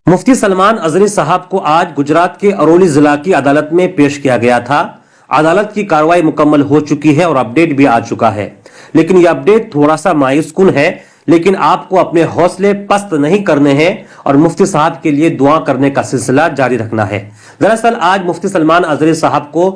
मुफ्ती सलमान अजहरी साहब को आज गुजरात के अरौली जिला की अदालत में पेश किया गया था। अदालत की कार्रवाई मुकम्मल हो चुकी है और अपडेट भी आ चुका है, लेकिन यह अपडेट थोड़ा सा मायूस कुन है। लेकिन आपको अपने हौसले पस्त नहीं करने हैं और मुफ्ती साहब के लिए दुआ करने का सिलसिला जारी रखना है। दरअसल आज मुफ्ती सलमान अजहरी साहब को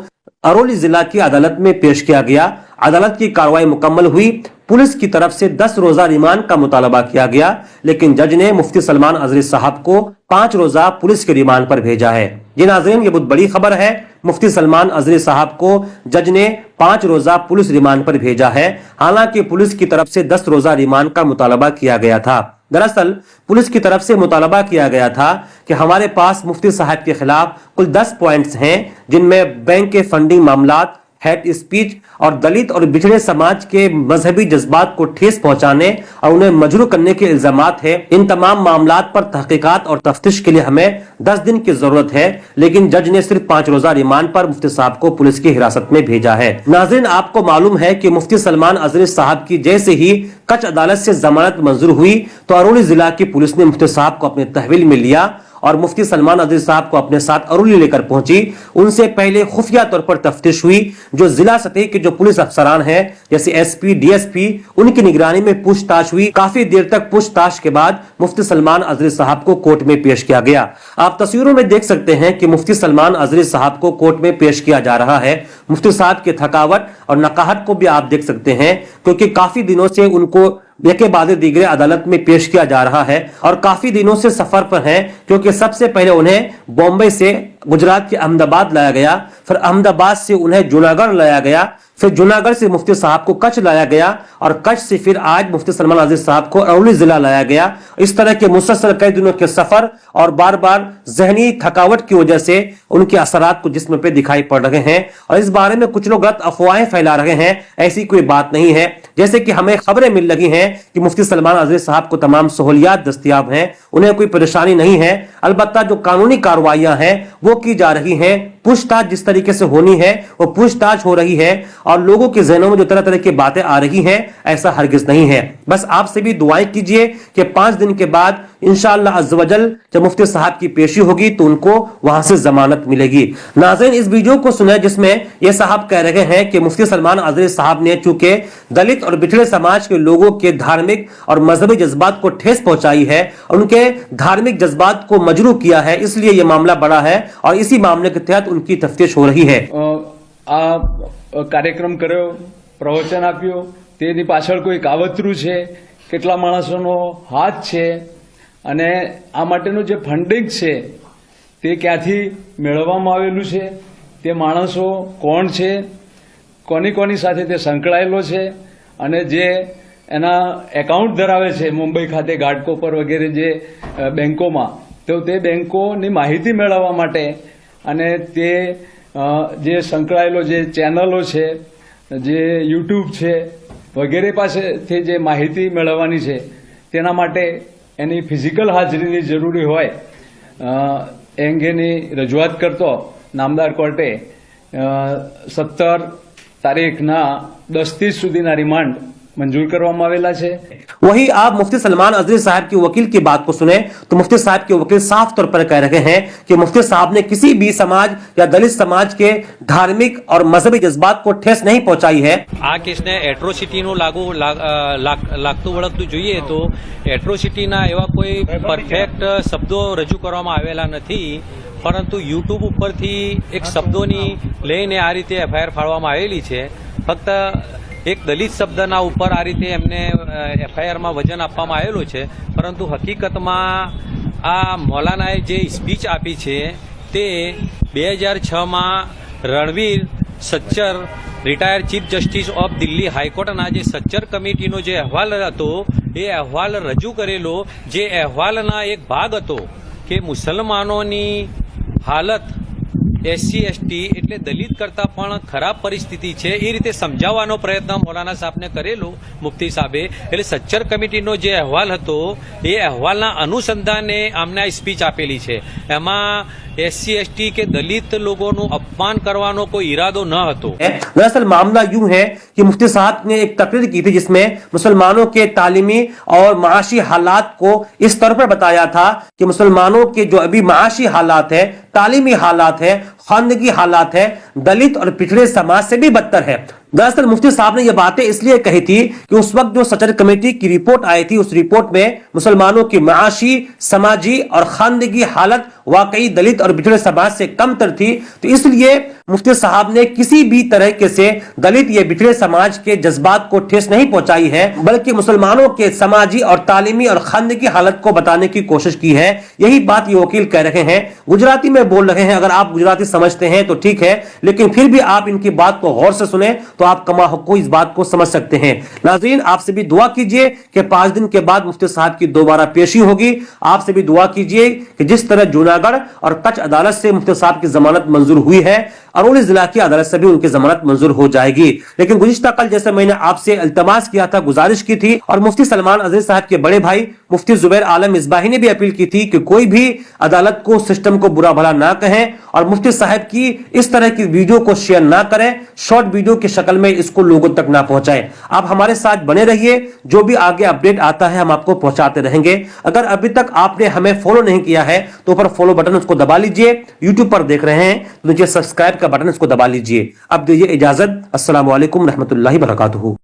अरौली जिला की अदालत में पेश किया गया। अदालत की कार्रवाई मुकम्मल हुई। पुलिस की तरफ से 10 रोजा रिमांड का मुतालबा किया गया, लेकिन जज ने मुफ्ती सलमान अजहरी साहब को 5 रोजा पुलिस के रिमांड पर भेजा है। ये नाज़रीन, ये बहुत बड़ी खबर है। मुफ्ती सलमान अजहरी साहब को जज ने 5 रोजा पुलिस रिमांड पर भेजा है। हालांकि पुलिस की तरफ से 10 रोजा रिमांड का मुतालबा किया गया था। दरअसल पुलिस की तरफ से मुतालबा किया गया था कि हमारे पास मुफ्ती साहब के खिलाफ कुल 10 पॉइंट्स हैं, जिनमें बैंक के फंडिंग मामलात, हेट स्पीच और दलित और बिछड़े समाज के मजहबी जज्बात को ठेस पहुंचाने और उन्हें मजरूह करने के इल्जामात है। इन तमाम मामलात पर तहकीकात और तफ्तीश के लिए हमें 10 दिन की जरूरत है, लेकिन जज ने सिर्फ 5 रोजा रिमांड पर मुफ्ती साहब को पुलिस की हिरासत में भेजा है। नाज़रीन, आपको मालूम है कि मुफ्ती सलमान अजहरी साहब की जैसे ही कच अदालत से जमानत मंजूर हुई तो अरौली जिला की पुलिस ने मुफ्ती साहब को अपने तहवील में लिया और मुफ्ती सलमान अजहरी साहब को अपने साथ अरौली लेकर पहुंची। उनसे पहले खुफिया तौर पर तफ्तीश हुई। जो जिला सतह के जो पुलिस अफसरान हैं, जैसे एसपी, डीएसपी, उनकी निगरानी में पूछताछ हुई। काफी देर तक पूछताछ के बाद मुफ्ती सलमान अजहरी साहब को कोर्ट में पेश किया गया। आप तस्वीरों में देख सकते हैं कि मुफ्ती सलमान अजहरी साहब को कोर्ट में पेश किया जा रहा है। मुफ्ती साहब की थकावट और नकाहट को भी आप देख सकते हैं, क्योंकि काफी दिनों से उनको के बाद दीगरे अदालत में पेश किया जा रहा है और काफी दिनों से सफर पर हैं, क्योंकि सबसे पहले उन्हें बॉम्बे से गुजरात के अहमदाबाद लाया गया, फिर अहमदाबाद से उन्हें जूनागढ़ लाया गया, फिर जूनागढ़ से मुफ्ती साहब को कच्छ लाया गया और कच्छ से फिर आज मुफ्ती सलमान अजहरी साहब को अरौली जिला लाया गया। इस तरह के मुसलसल कई दिनों के सफर और बार बार जहनी थकावट की वजह से उनके असरात को जिस्म पे दिखाई पड़ रहे हैं और इस बारे में कुछ लोग गलत अफवाहें फैला रहे हैं। ऐसी कोई बात नहीं है। जैसे कि हमें खबरें मिल रही हैं कि मुफ्ती सलमान अजहरी साहब को तमाम सहूलियात दस्तयाब हैं, उन्हें कोई परेशानी नहीं है। अलबत्ता जो कानूनी कार्रवाइयां हैं वो की जा रही हैं। पूछताछ जिस तरीके से होनी है वो पूछताछ हो रही है और लोगों के ज़हनों में जो तरह तरह की बातें आ रही हैं, ऐसा हरगिज नहीं है। बस आप से भी दुआएं कीजिए कि 5 दिन के बाद इंशाअल्लाह अज़्ज़ व जल जब मुफ्ती साहब की पेशी होगी तो उनको वहां से जमानत मिलेगी। नाज़रीन, इस वीडियो को सुने जिसमें ये साहब कह रहे हैं कि मुफ्ती सलमान अजहरी साहब ने चूंकि दलित और बिछड़े समाज के लोगों के धार्मिक और मजहबी जज्बात को ठेस पहुंचाई है, उनके धार्मिक जज्बात को मजरूह किया है, इसलिए यह मामला बड़ा है और इसी मामले के तहत उनकी तफ्तीश हो रही है। કાર્યક્રમ કર્યો, પ્રવચન આપ્યો, તેની પાછળ કોઈ કાવતરું છે, કેટલા માણસોનો હાથ છે અને આ માટેનું જે ફંડિંગ છે તે ક્યાંથી મેળવવામાં આવેલું છે, તે માણસો કોણ છે, કોની કોની સાથે તે સંકળાયેલો છે અને જે એના એકાઉન્ટ ધરાવે છે મુંબઈ ખાતે ઘાટકોપર વગેરે જે બેંકોમાં, તો તે બેંકોની માહિતી મેળવવા માટે અને તે જે સંકળાયેલો જે ચેનલો છે, જે યુટ્યુબ છે વગેરે પાસેથી જે માહિતી મેળવવાની છે તેના માટે એની ફિઝિકલ હાજરીની જરૂરી હોય એ અંગેની રજૂઆત કરતો નામદાર કોર્ટે 17 તારીખના 10 સુધીના રિમાન્ડ मंजूर करवामां आवेला छे। वही आप मुफ्ती सलमान अजहरी साहब के वकील की बात को सुने तो मुफ्ती साहब के वकील साफ तौर पर कह रहे हैं कि मुफ्ती साहब ने किसी भी समाज या दलित समाज के धार्मिक और मजहबी जज्बात को ठेस नहीं पहुंचाई है। आ केसने एट्रोसिटीनो लागतुं वळगतुं जोईए तो एट्रोसिटीना एवा कोई परफेक्ट शब्दों रजू करवामां आवेला नथी, परंतु यूट्यूब उपरथी एक शब्दोनी लईने आ रीते एफआईआर फाळवामां आवेली छे। फक्त एक दलित शब्दना ઉપર આ રીતે એમને એફઆઈઆરમાં વજન આપવામાં આવેલું છે, પરંતુ હકીકતમાં આ મૌલાનાએ જે સ્પીચ આપી છે તે 2006માં Ranvir Sachar retired chief justice of Delhi હાઈકોર્ટના જે સચ્ચર કમિટીનો જે અહેવાલ હતો એ અહેવાલ રજૂ કરેલો, જે અહેવાલના એક ભાગ હતો કે મુસલમાનોની હાલત एससी एसटी એટલે દલિત કરતા પણ ખરાબ પરિસ્થિતિ છે એ રીતે સમજાવવાનો પ્રયત્ન મૌલાના સાહેબને કરેલો મુફ્તી સાહેબે। એટલે સચ્ચર કમિટીનો જે અહેવાલ હતો એ અહેવાલના અનુસંધાને આમને આ સ્પીચ આપેલી છે। એમાં SC ST કે દલિત લોકોનું અપમાન કરવાનો કોઈ ઈરાદો ન હતો. दरअसल मामला यूं है कि मुफ्ती साहब ने एक तकरीर की थी जिसमें मुसलमानों के तालीमी और माशी हालात को इस तरह पर बताया था कि मुसलमानों के जो अभी माशी हालात है, तालीमी हालात है, खानदगी हालात है, दलित और पिछड़े समाज से भी बदतर है. दरअसल मुफ्ती साहब ने ये बातें इसलिए कही थी कि उस वक्त जो सचर कमेटी की रिपोर्ट आई थी, उस रिपोर्ट में मुसलमानों की माशी, समाजी और खानदगी हालत वाकई दलित और पिछड़े समाज से कमतर थी. तो इसलिए मुफ्ती साहब ने किसी भी तरीके से दलित या पिछड़े समाज के जज्बात को ठेस नहीं पहुंचाई है, बल्कि मुसलमानों के समाजी और तालीमी और खानदगी हालत को बताने की कोशिश की है. यही बात ये वकील कह रहे हैं, गुजराती में बोल रहे हैं. अगर आप गुजराती समझते हैं तो ठीक है, लेकिन फिर भी आप इनकी बात को गौर से सुने तो आप कमा हक़ इस बात को समझ सकते हैं. नाज़रीन, आपसे भी दुआ कीजिए कि 5 दिन के बाद मुफ्ती साहब की दोबारा पेशी होगी. आपसे भी दुआ कीजिए कि जिस तरह जूनागढ़ और कच्छ अदालत से मुफ्ती साहब की जमानत मंजूर हुई है, अरोली जिला की अदालत से भी उनकी जमानत मंजूर हो जाएगी. लेकिन गुज़िश्ता कल जैसे मैंने आपसे इल्तमास किया था, गुजारिश की थी, और मुफ्ती सलमान अजीज साहब के बड़े भाई मुफ्ती जुबैर आलम मिसबाही ने भी अपील की थी कि कोई भी अदालत को, सिस्टम को बुरा भला ना कहें और मुफ्ती साहब की इस तरह की वीडियो को शेयर ना करें, शॉर्ट वीडियो की शक्ल में इसको लोगों तक ना पहुंचाएं. आप हमारे साथ बने रहिए, जो भी आगे अपडेट आता है हम आपको पहुंचाते रहेंगे. अगर अभी तक आपने हमें फॉलो नहीं किया है तो ऊपर फॉलो बटन उसको दबा लीजिए. यूट्यूब पर देख रहे हैं तो नीचे सब्सक्राइब का बटन इसको दबा लीजिए. अब दीजिए इजाजत. अस्सलाम वालेकुम रहमतुल्लाहि व बरकातुहू.